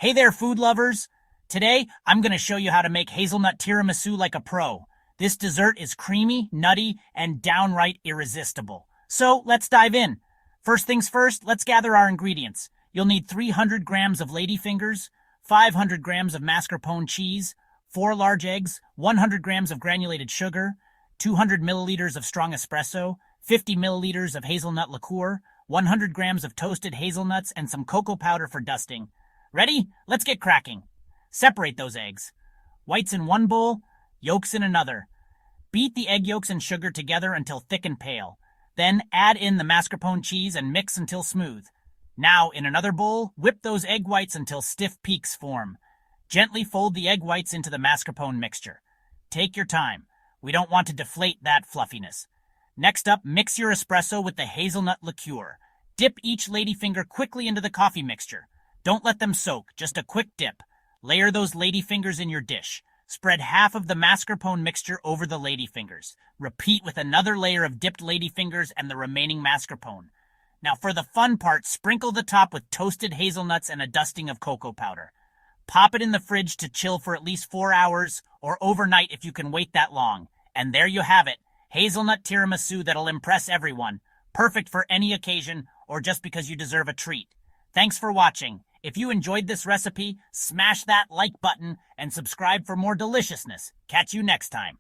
Hey there, food lovers! Today, I'm going to show you how to make hazelnut tiramisu like a pro. This dessert is creamy, nutty, and downright irresistible. So, let's dive in. First things first, let's gather our ingredients. You'll need 300 grams of ladyfingers, 500 grams of mascarpone cheese, 4 large eggs, 100 grams of granulated sugar, 200 milliliters of strong espresso, 50 milliliters of hazelnut liqueur, 100 grams of toasted hazelnuts, and some cocoa powder for dusting. Ready? Let's get cracking. Separate those eggs. Whites in one bowl, yolks in another. Beat the egg yolks and sugar together until thick and pale. Then add in the mascarpone cheese and mix until smooth. Now, in another bowl, whip those egg whites until stiff peaks form. Gently fold the egg whites into the mascarpone mixture. Take your time. We don't want to deflate that fluffiness. Next up, mix your espresso with the hazelnut liqueur. Dip each ladyfinger quickly into the coffee mixture. Don't let them soak, just a quick dip. Layer those ladyfingers in your dish. Spread half of the mascarpone mixture over the ladyfingers. Repeat with another layer of dipped ladyfingers and the remaining mascarpone. Now for the fun part, sprinkle the top with toasted hazelnuts and a dusting of cocoa powder. Pop it in the fridge to chill for at least 4 hours, or overnight if you can wait that long. And there you have it, hazelnut tiramisu that'll impress everyone. Perfect for any occasion, or just because you deserve a treat. Thanks for watching. If you enjoyed this recipe, smash that like button and subscribe for more deliciousness. Catch you next time.